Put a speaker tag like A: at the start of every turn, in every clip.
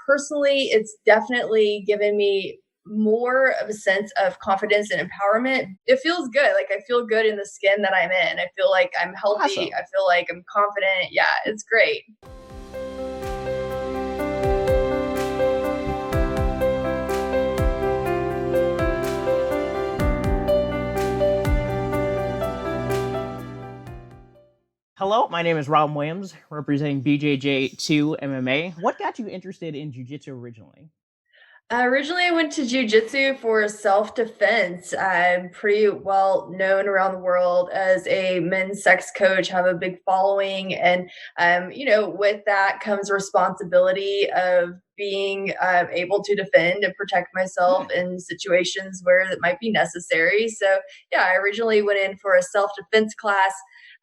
A: personally, it's definitely given me more of a sense of confidence and empowerment. It feels good. Like I feel good in the skin that I'm in. I feel like I'm healthy.
B: Awesome.
A: I feel like I'm confident. Yeah, it's great.
B: Hello, my name is Rob Williams, representing BJJ2 MMA. What got you interested in Jiu Jitsu originally?
A: Originally, I went to Jiu Jitsu for self-defense. I'm pretty well known around the world as a men's sex coach, have a big following. And, with that comes responsibility of being able to defend and protect myself in situations where it might be necessary. So, yeah, I originally went in for a self-defense class.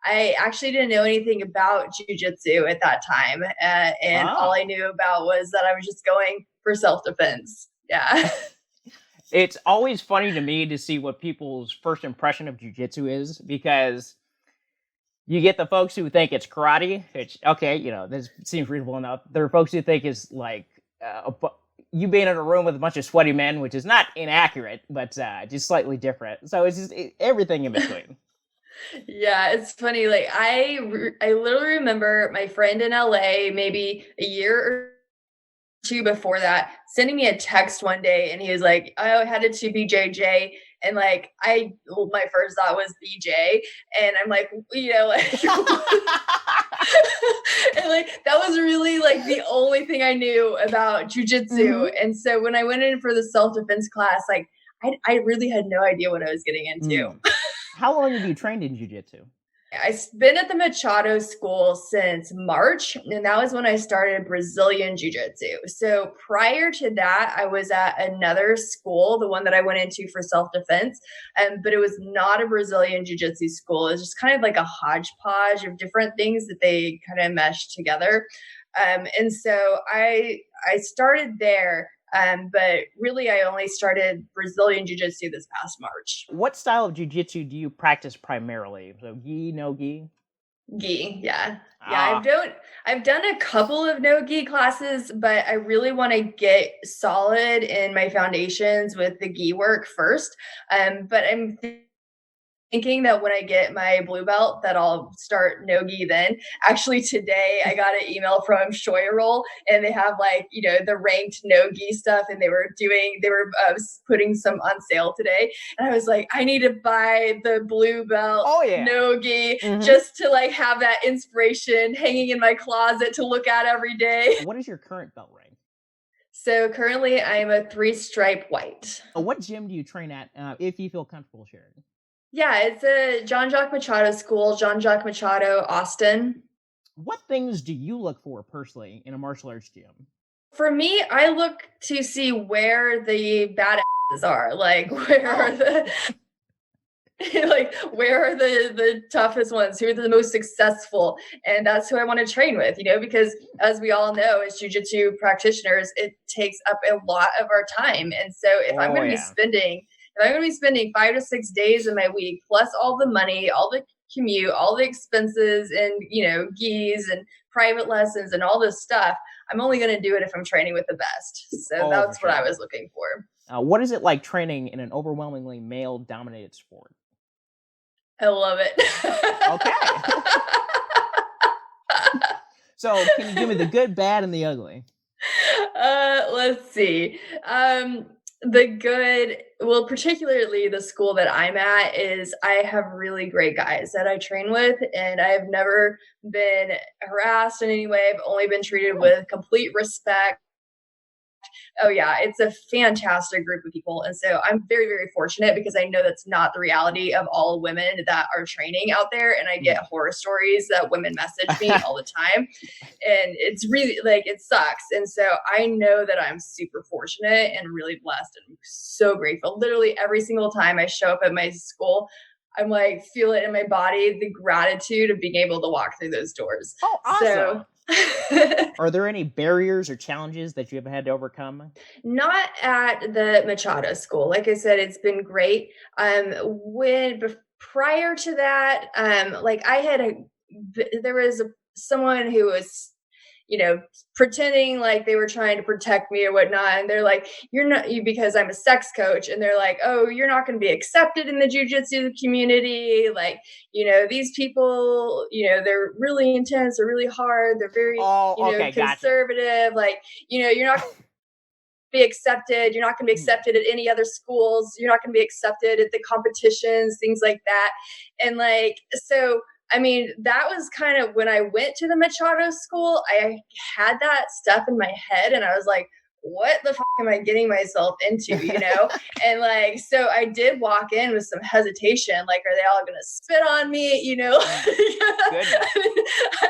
A: I actually didn't know anything about jujitsu at that time. And all I
B: Oh.
A: knew about was that I was just going for self-defense. Yeah.
B: It's always funny to me to see what people's first impression of Jiu Jitsu is, because you get the folks who think it's karate, which, okay, this seems reasonable enough. There are folks who think it's like you being in a room with a bunch of sweaty men, which is not inaccurate, but just slightly different. So it's just everything in between.
A: Yeah, it's funny. Like I literally remember my friend in LA, maybe a year or two before that, sending me a text one day, and he was like, "Oh, I headed to BJJ." And like my first thought was BJ, and I'm like, like, and like that was really like the only thing I knew about jujitsu.
B: Mm-hmm.
A: And so when I went in for the self defense class, like I really had no idea what I was getting into.
B: How long have you trained in Jiu Jitsu?
A: I've been at the Machado school since March, and that was when I started Brazilian Jiu Jitsu. So prior to that, I was at another school, the one that I went into for self defense, but it was not a Brazilian Jiu Jitsu school. It was just kind of like a hodgepodge of different things that they kind of meshed together. And so I started there. But really, I only started Brazilian Jiu Jitsu this past March.
B: What style of Jiu Jitsu do you practice primarily? So gi, no gi?
A: Gi, yeah. Yeah,
B: Ah,
A: I've done a couple of no gi classes, but I really want to get solid in my foundations with the gi work first. But I'm thinking that when I get my blue belt that I'll start no gi then. Actually today I got an email from Shoyroll, and they have like, the ranked no gi stuff, and they were putting some on sale today. And I was like, I need to buy the blue belt
B: oh yeah.
A: no gi
B: Mm-hmm.
A: just to like have that inspiration hanging in my closet to look at every day.
B: What is your current belt rank?
A: So currently I'm a 3-stripe white.
B: What gym do you train at, if you feel comfortable sharing?
A: Yeah, it's a Jean-Jacques Machado school, Jean-Jacques Machado, Austin.
B: What things do you look for personally in a martial arts gym?
A: For me, I look to see where the badasses are. Like where are the where are the toughest ones? Who are the most successful? And that's who I want to train with, because as we all know, as jiu-jitsu practitioners, it takes up a lot of our time. And so if I'm going to be spending 5 to 6 days in my week, plus all the money, all the commute, all the expenses, and gis and private lessons and all this stuff, I'm only going to do it if I'm training with the best. So that's what I was looking for.
B: What is it like training in an overwhelmingly male-dominated sport?
A: I love it.
B: Okay. So can you give me the good, bad, and the ugly?
A: Let's see. The good, well, particularly the school that I'm at, is I have really great guys that I train with, and I've never been harassed in any way. I've only been treated with complete respect. Oh yeah, it's a fantastic group of people. And so I'm very, very fortunate, because I know that's not the reality of all women that are training out there. And I get horror stories that women message me all the time. And it's really like, it sucks. And so I know that I'm super fortunate and really blessed, and I'm so grateful. Literally every single time I show up at my school, I'm like, feel it in my body, the gratitude of being able to walk through those doors.
B: Oh, awesome.
A: So
B: are there any barriers or challenges that you have had to overcome?
A: Not at the Machado school. Like I said, it's been great. Prior to that, like I had there was someone who was, pretending like they were trying to protect me or whatnot. And they're like, you're not, because I'm a sex coach. And they're like, oh, you're not going to be accepted in the jiu-jitsu community. Like, these people, they're really intense, they're really hard, they're very,
B: okay,
A: conservative.
B: Gotcha.
A: Like, you're not be accepted. You're not going to be accepted at any other schools. You're not going to be accepted at the competitions, things like that. And like, so, I mean, that was kind of when I went to the Machado school, I had that stuff in my head and I was like, what the fuck am I getting myself into, And like, so I did walk in with some hesitation, like, are they all going to spit on me? I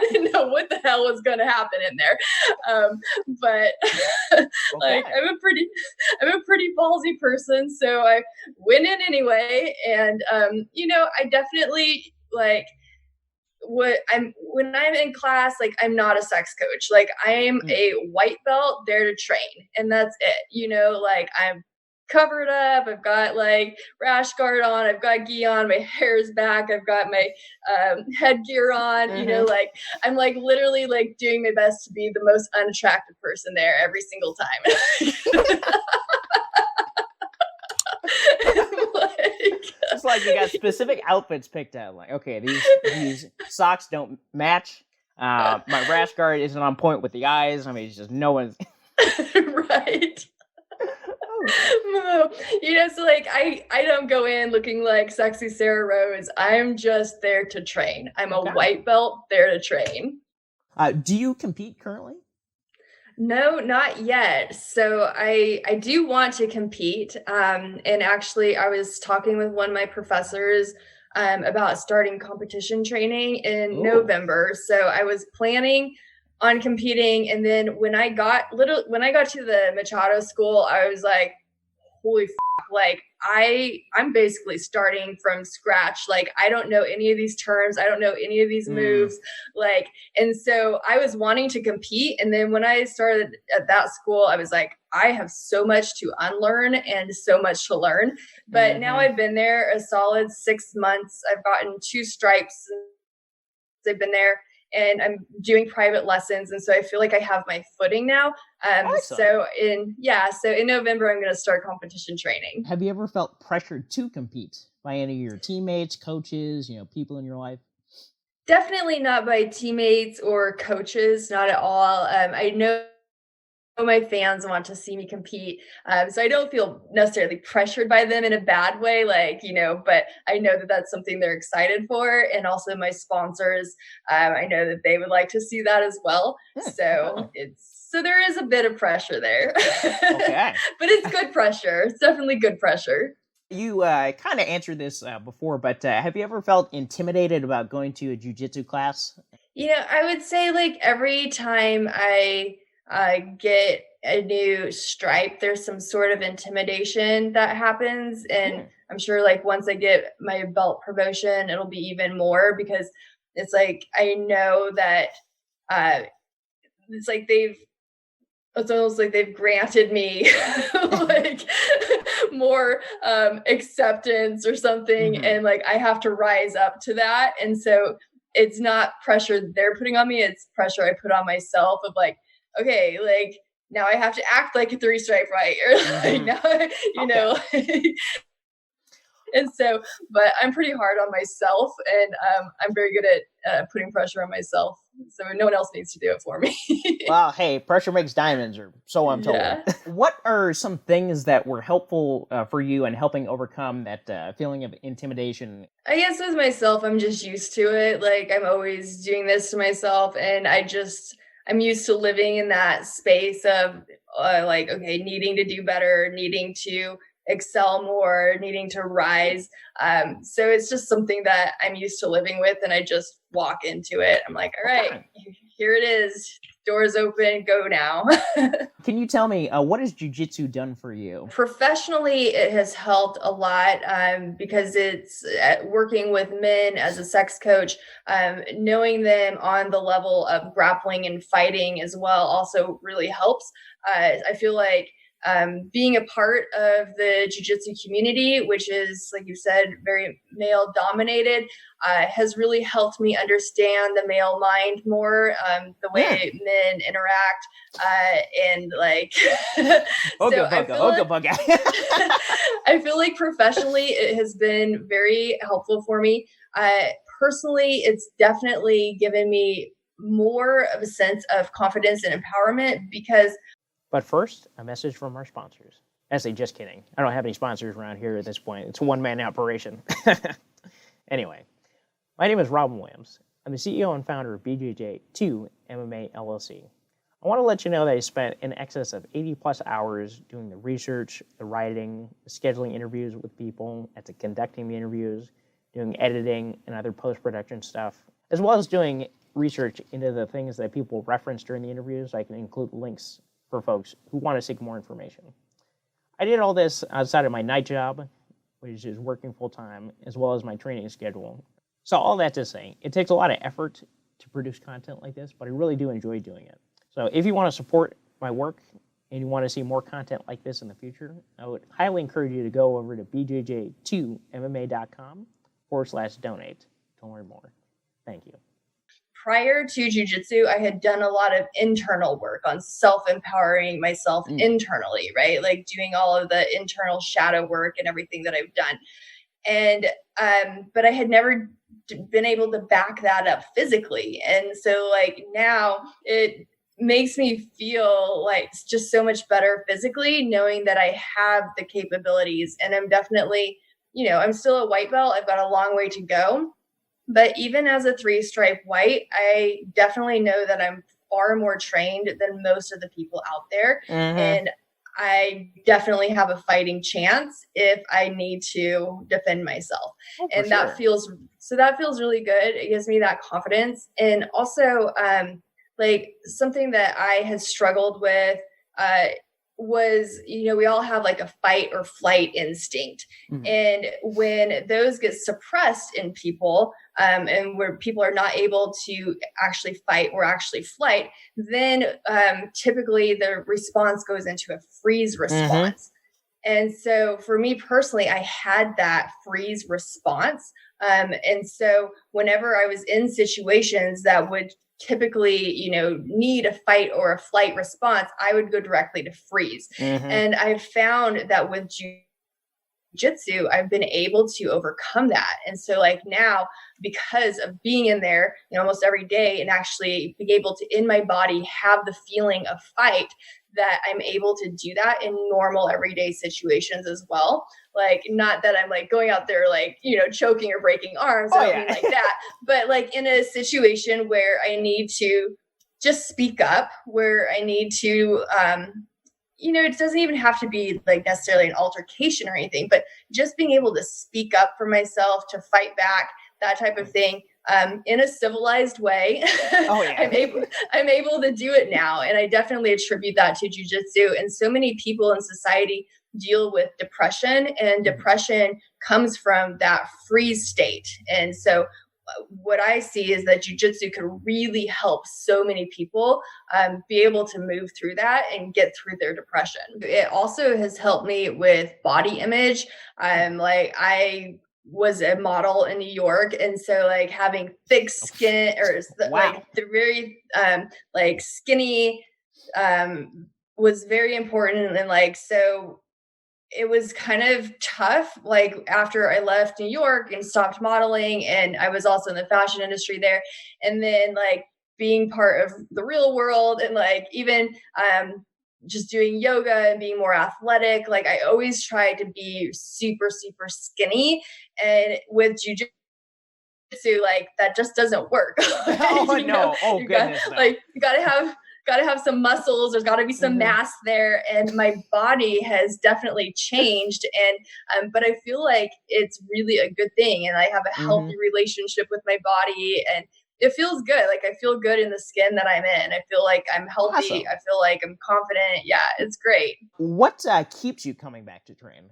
A: didn't know what the hell was going to happen in there. But like, I'm a pretty ballsy person. So I went in anyway. And, I definitely like, when I'm in class, like I'm not a sex coach. Like I'm a white belt there to train, and that's it. Like I'm covered up. I've got like rash guard on. I've got gi on. My hair's back. I've got my headgear on. Like I'm like literally like doing my best to be the most unattractive person there every single time.
B: It's like you got specific outfits picked out. Like, okay, these socks don't match. My rash guard isn't on point with the eyes. I mean, it's just no one's
A: right. So like I don't go in looking like sexy Sarrah Rose. I'm just there to train. I'm a white belt there to train.
B: Do you compete currently?
A: No, not yet. So I do want to compete. And actually I was talking with one of my professors about starting competition training in November. So I was planning on competing. And then when I got to the Machado school, I was like, holy fuck, like I'm basically starting from scratch. Like I don't know any of these terms. I don't know any of these moves. Like, and so I was wanting to compete. And then when I started at that school, I was like, I have so much to unlearn and so much to learn. But now I've been there a solid 6 months. I've gotten 2 stripes since I've been there. And I'm doing private lessons. And so I feel like I have my footing now.
B: Awesome.
A: So in November, I'm going to start competition training.
B: Have you ever felt pressured to compete by any of your teammates, coaches, people in your life?
A: Definitely not by teammates or coaches, not at all. I know my fans want to see me compete. So I don't feel necessarily pressured by them in a bad way, but I know that that's something they're excited for. And also my sponsors, I know that they would like to see that as well. So there is a bit of pressure there,
B: okay.
A: But it's good pressure. It's definitely good pressure.
B: You kind of answered this before, but have you ever felt intimidated about going to a jiu-jitsu class?
A: I would say like every time I get a new stripe, there's some sort of intimidation that happens. And I'm sure like once I get my belt promotion, it'll be even more, because it's like, I know that it's almost like they've granted me like more acceptance or something. And like, I have to rise up to that. And so it's not pressure they're putting on me. It's pressure I put on myself of like, okay, like now I have to act like a 3-stripe fight, or like now, and so, but I'm pretty hard on myself, and I'm very good at putting pressure on myself. So no one else needs to do it for me.
B: Well, hey, pressure makes diamonds, or so I'm told. Yeah. What are some things that were helpful for you in helping overcome that feeling of intimidation?
A: I guess with myself, I'm just used to it. Like I'm always doing this to myself, and I'm used to living in that space of like, okay, needing to do better, needing to excel more, needing to rise. So it's just something that I'm used to living with, and I just walk into it. I'm like, all right, here it is. Doors open, go now.
B: Can you tell me, what has jiu-jitsu done for you?
A: Professionally, it has helped a lot because it's working with men as a sex coach, knowing them on the level of grappling and fighting as well also really helps. I feel like being a part of the jiu-jitsu community, which is, like you said, very male dominated, has really helped me understand the male mind more, the way men interact, and like so I feel like professionally it has been very helpful for me. Personally, it's definitely given me more of a sense of confidence and empowerment because.
B: But first, a message from our sponsors. I say, just kidding. I don't have any sponsors around here at this point. It's a one-man operation. Anyway, my name is Robin Williams. I'm the CEO and founder of BJJ2 MMA LLC. I want to let you know that I spent in excess of 80-plus hours doing the research, the writing, the scheduling interviews with people, conducting the interviews, doing editing and other post-production stuff, as well as doing research into the things that people reference during the interviews. I can include links for folks who want to seek more information. I did all this outside of my night job, which is working full-time, as well as my training schedule. So all that to say, it takes a lot of effort to produce content like this, but I really do enjoy doing it. So if you want to support my work and you want to see more content like this in the future, I would highly encourage you to go over to bjj2mma.com/donate to learn more. Thank you.
A: Prior to jiu-jitsu, I had done a lot of internal work on self-empowering myself internally, right? Like doing all of the internal shadow work and everything that I've done. And, but I had never been able to back that up physically. And so like now it makes me feel like just so much better physically, knowing that I have the capabilities. And I'm definitely, I'm still a white belt. I've got a long way to go. But even as a 3-stripe white, I definitely know that I'm far more trained than most of the people out there. And I definitely have a fighting chance if I need to defend myself. And that feels really good. It gives me that confidence. And also, like something that I had struggled with was, we all have like a fight or flight instinct. And when those get suppressed in people, and where people are not able to actually fight or actually flight, then typically the response goes into a freeze response. And so for me personally, I had that freeze response. And so whenever I was in situations that would typically, need a fight or a flight response, I would go directly to freeze. And I've found that with jiu-jitsu, I've been able to overcome that. And so like now, because of being in there, almost every day and actually being able to in my body have the feeling of fight, that I'm able to do that in normal everyday situations as well. Like, not that I'm like going out there, like, choking or breaking arms. I don't mean like that, but like in a situation where I need to just speak up, where I need to, it doesn't even have to be like necessarily an altercation or anything, but just being able to speak up for myself, to fight back, that type of thing, in a civilized way. I'm able to do it now. And I definitely attribute that to jiu-jitsu. And so many people in society deal with depression, and depression comes from that freeze state. And so what I see is that jiu-jitsu can really help so many people be able to move through that and get through their depression. It also has helped me with body image. I was a model in New York, and so like having thick skin or like the very like skinny was very important. And like so it was kind of tough, like after I left New York and stopped modeling, and I was also in the fashion industry there, and then like being part of the real world, and like even just doing yoga and being more athletic. Like I always tried to be super, super skinny, and with jiu-jitsu, like that just doesn't work.
B: Goodness.
A: You gotta have some muscles. There's gotta be some mass there. And my body has definitely changed. And, but I feel like it's really a good thing. And I have a healthy relationship with my body, and it feels good. Like I feel good in the skin that I'm in. I feel like I'm healthy.
B: Awesome.
A: I feel like I'm confident. Yeah, it's great.
B: What keeps you coming back to train?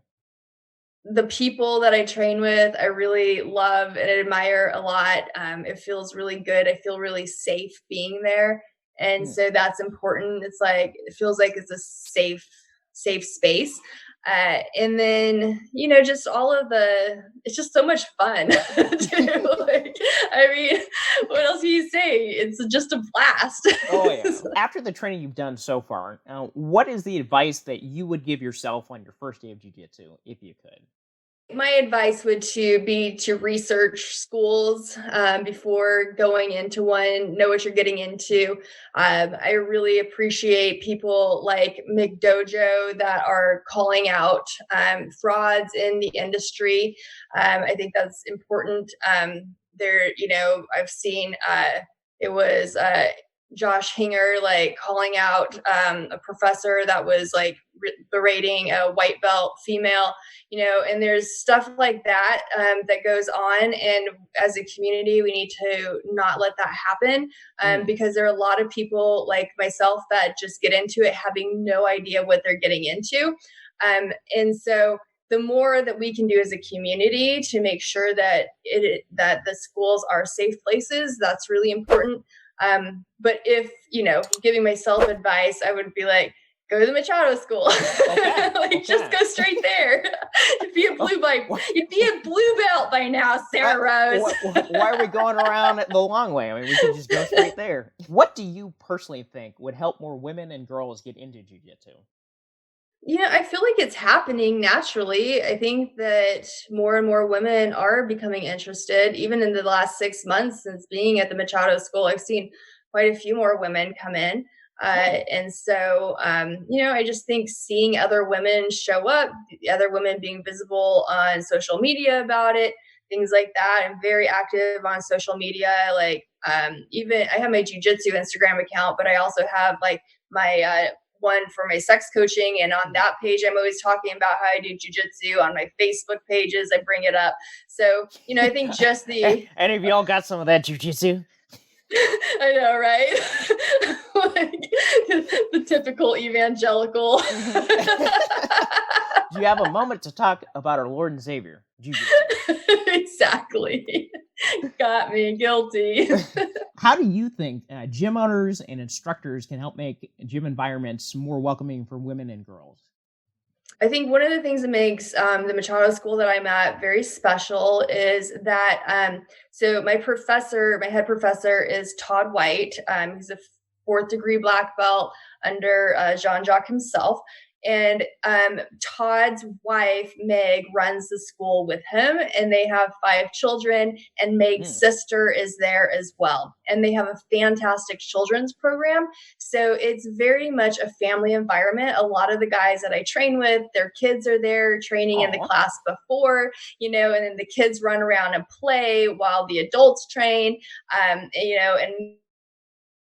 A: The people that I train with, I really love and admire a lot. It feels really good. I feel really safe being there. And so that's important. It's like, it feels like it's a safe safe space. And then, just all of it's just so much fun. I mean, what else do you say? It's just a blast.
B: Oh, yeah. After the training you've done so far, what is the advice that you would give yourself on your first day of jiu-jitsu, if you could?
A: My advice would be to research schools before going into one, know what you're getting into. I really appreciate people like McDojo that are calling out frauds in the industry. I think that's important. I've seen it was Josh Hinger like calling out a professor that was like berating a white belt female, and there's stuff like that that goes on. And as a community, we need to not let that happen because there are a lot of people like myself that just get into it having no idea what they're getting into. And so the more that we can do as a community to make sure that that the schools are safe places, that's really important. But if, giving myself advice, I would be like, go to the Machado school. Okay. Just go straight there. You'd be a blue belt by now, Sarrah Rose.
B: Why are we going around the long way? I mean, we could just go straight there. What do you personally think would help more women and girls get into jiu-jitsu?
A: I feel like it's happening naturally. I think that more and more women are becoming interested. Even in the last 6 months since being at the Machado School, I've seen quite a few more women come in. And so, I just think seeing other women show up, other women being visible on social media about it, things like that. I'm very active on social media. Like, even I have my jiu-jitsu Instagram account, but I also have like my, one for my sex coaching, and on that page I'm always talking about how I do jiu-jitsu. On my Facebook pages I bring it up. So I think just the
B: any of y'all got some of that jiu-jitsu?
A: I know, right? Like the typical evangelical.
B: Do you have a moment to talk about our Lord and Savior, jiu-jitsu?
A: Exactly. Got me guilty.
B: How do you think gym owners and instructors can help make gym environments more welcoming for women and girls?
A: I think one of the things that makes the Machado School that I'm at very special is that, so my head professor is Todd White. He's a 4th degree black belt under Jean-Jacques himself. And Todd's wife, Meg, runs the school with him, and they have 5 children, and Meg's sister is there as well. And they have a fantastic children's program. So it's very much a family environment. A lot of the guys that I train with, their kids are there training in the class before, and then the kids run around and play while the adults train, and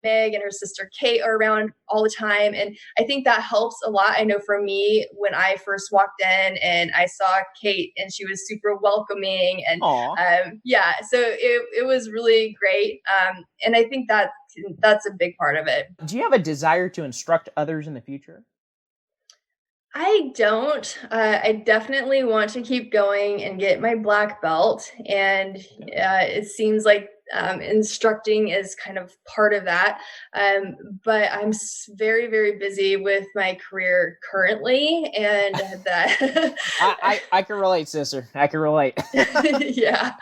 A: Meg and her sister Kate are around all the time. And I think that helps a lot. I know for me, when I first walked in and I saw Kate and she was super welcoming and so it was really great. And I think that's a big part of it.
B: Do you have a desire to instruct others in the future?
A: I don't. I definitely want to keep going and get my black belt. And it seems like instructing is kind of part of that. But I'm very, very busy with my career currently. And that
B: I can relate, sister. I can relate.
A: Yeah.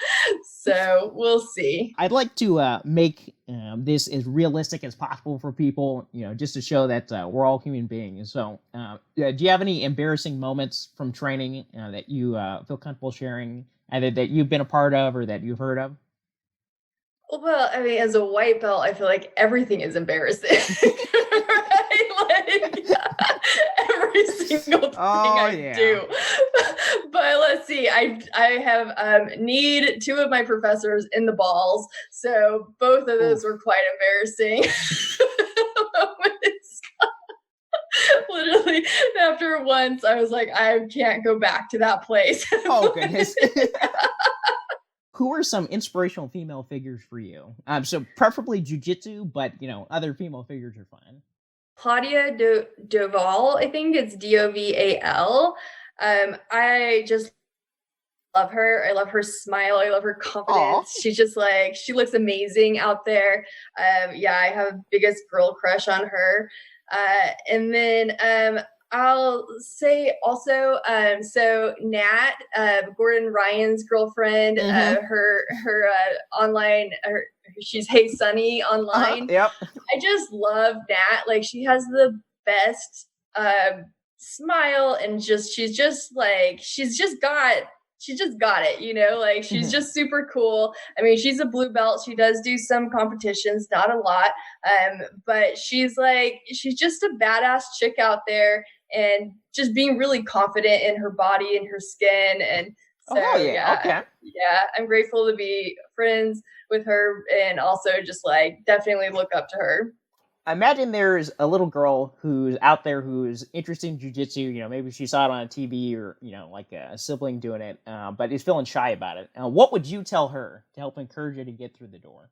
A: So we'll see.
B: I'd like to make this as realistic as possible for people, just to show that we're all human beings. So do you have any embarrassing moments from training that you feel comfortable sharing, either that you've been a part of or that you've heard of?
A: Well, I mean, as a white belt, I feel like everything is embarrassing, right? Like every single thing I do. But let's see, I have kneed 2 of my professors in the balls, so both of those were quite embarrassing. Literally, after once, I was like, I can't go back to that place.
B: Oh goodness. Who are some inspirational female figures for you? So preferably jiu-jitsu, but other female figures are fine.
A: Claudia Doval, I think it's Doval. I just love her. I love her smile. I love her confidence. She's just like, she looks amazing out there. I have biggest girl crush on her. And then I'll say also, so Nat, Gordon Ryan's girlfriend,
B: Mm-hmm.
A: her online, she's Hey Sunny online.
B: Yep.
A: I just love Nat. Like, she has the best smile, and she's just like, she's just got it, you know, like she's
B: Mm-hmm.
A: just super cool. I mean, she's a blue belt. She does do some competitions, not a lot. But she's just a badass chick out there, and just being really confident in her body and her skin. And
B: Oh hell
A: so,
B: yeah. Okay.
A: yeah, I'm grateful to be friends with her, and also just like definitely look up to her.
B: I imagine there's a little girl who's out there who's interested in jujitsu. You know, maybe she saw it on TV or like a sibling doing it, but is feeling shy about it. What would you tell her to help encourage her to get through the door?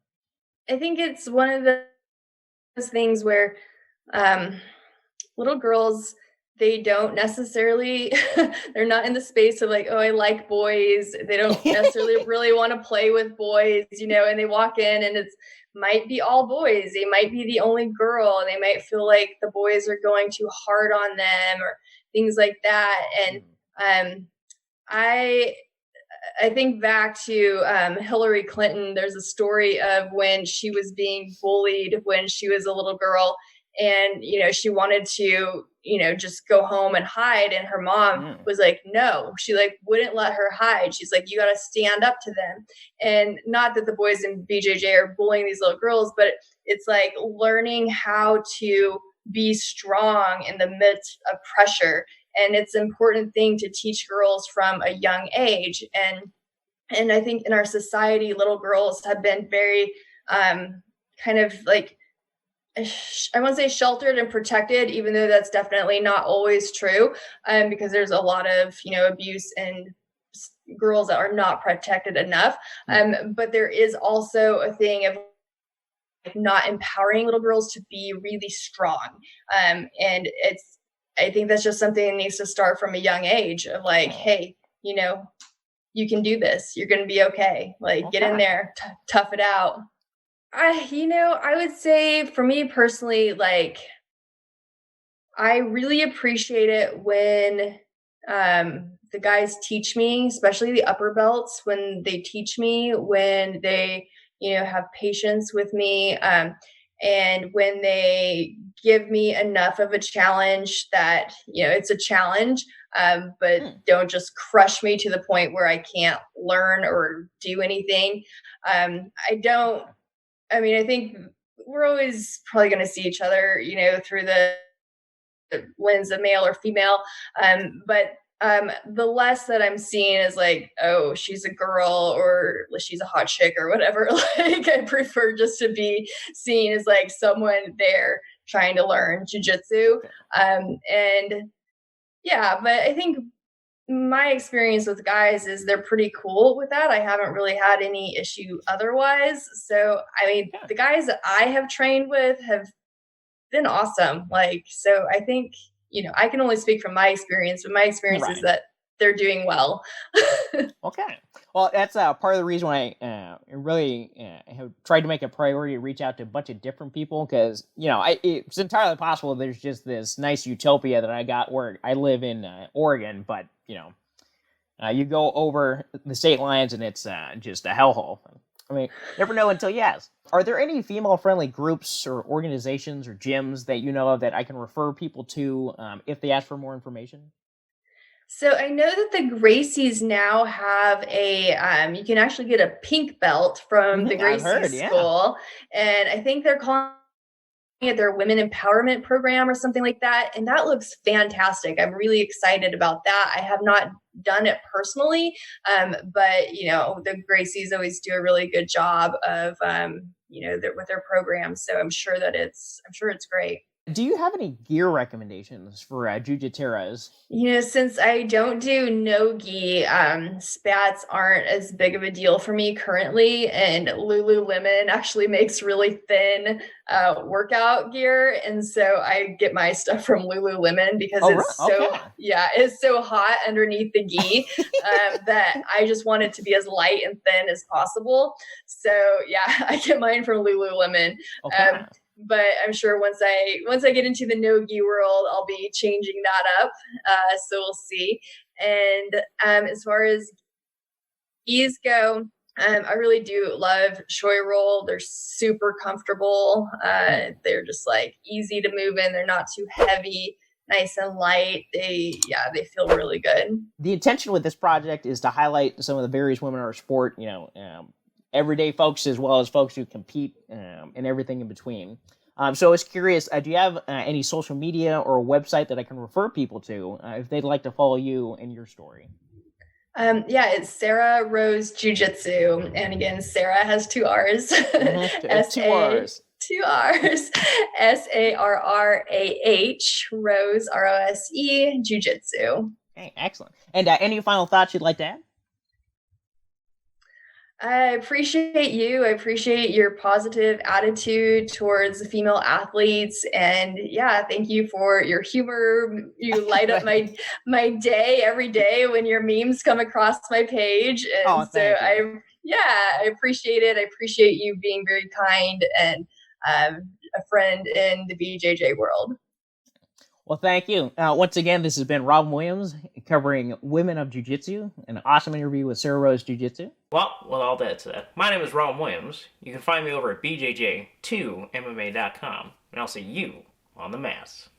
A: I think it's one of those things where um, little girls, they don't necessarily they're not in the space of like, oh, I like boys. They don't necessarily really want to play with boys, you know, and they walk in and it's might be all boys. They might be the only girl, and they might feel like the boys are going too hard on them or things like that. And um I I think back to Hillary Clinton. There's a story of when she was being bullied when she was a little girl, and she wanted to just go home and hide, and her mom
B: Mm.
A: was like, no. She like wouldn't let her hide. She's like, you got to stand up to them. And not that the boys in BJJ are bullying these little girls, but it's like learning how to be strong in the midst of pressure. And it's an important thing to teach girls from a young age. And I think in our society, little girls have been very kind of like, I won't say sheltered and protected, even though that's definitely not always true, because there's a lot of abuse and girls that are not protected enough.
B: Yeah.
A: But there is also a thing of not empowering little girls to be really strong. And I think that's just something that needs to start from a young age of like,
B: Oh,
A: hey, you can do this. You're going to be okay. Like, get in
B: okay.
A: there, tough it out. I would say for me personally, like, I really appreciate it when the guys teach me, especially the upper belts, when they teach me, when they, have patience with me, and when they give me enough of a challenge that, it's a challenge, but
B: Hmm.
A: don't just crush me to the point where I can't learn or do anything. I don't,
B: Okay.
A: I mean, I think we're always probably going to see each other, through the lens of male or female. But the less that I'm seeing is like, oh, she's a girl or she's a hot chick or whatever. Like, I prefer just to be seen as like someone there trying to learn jujitsu.
B: Okay.
A: And yeah, but I think my experience with guys is they're pretty cool with that. I haven't really had any issue otherwise. So, I mean,
B: Okay.
A: the guys that I have trained with have been awesome. Like, so I think, I can only speak from my experience, but my experience is
B: Right.
A: that they're doing well.
B: Okay. Well, that's part of the reason why I really have tried to make a priority to reach out to a bunch of different people because, it's entirely possible there's just this nice utopia that I got where I live in Oregon, but, you go over the state lines and it's just a hellhole. I mean, never know until you ask. Are there any female-friendly groups or organizations or gyms that you know of that I can refer people to if they ask for more information?
A: So I know that the Gracies now have you can actually get a pink belt from the
B: I've heard,
A: Gracies
B: yeah.
A: school. And I think they're calling at their women empowerment program or something like that. And that looks fantastic. I'm really excited about that. I have not done it personally, but the Gracies always do a really good job of with their programs. So I'm sure it's great.
B: Do you have any gear recommendations for jujiteras?
A: Since I don't do no-gi, spats aren't as big of a deal for me currently, and Lululemon actually makes really thin workout gear, and so I get my stuff from Lululemon because
B: Oh, right. Okay.
A: it's so hot underneath the gi that I just want it to be as light and thin as possible. So yeah, I get mine from Lululemon.
B: Okay.
A: Um, but I'm sure once I get into the no-gi world, I'll be changing that up. So we'll see. And as far as gis go, I really do love shoy roll. They're super comfortable. They're just like easy to move in. They're not too heavy, nice and light. They feel really good.
B: The intention with this project is to highlight some of the various women in our sport, everyday folks as well as folks who compete and everything in between. So I was curious, do you have any social media or a website that I can refer people to if they'd like to follow you and your story?
A: It's Sarrah Rose Jiu Jitsu, and again, Sarah has two R's.
B: Two R's.
A: Two R's. SARRAH Rose ROSE Jiu Jitsu.
B: Okay, excellent. And any final thoughts you'd like to add?
A: I appreciate you. I appreciate your positive attitude towards the female athletes, and thank you for your humor. You light up my day every day when your memes come across my page, and I appreciate it. I appreciate you being very kind and a friend in the BJJ world.
B: Well, thank you. Once again, this has been Rob Williams covering Women of Jiu-Jitsu, an awesome interview with Sarrah Rose Jiu-Jitsu.
C: Well, with all that said, my name is Rob Williams. You can find me over at bjj2mma.com, and I'll see you on the mats.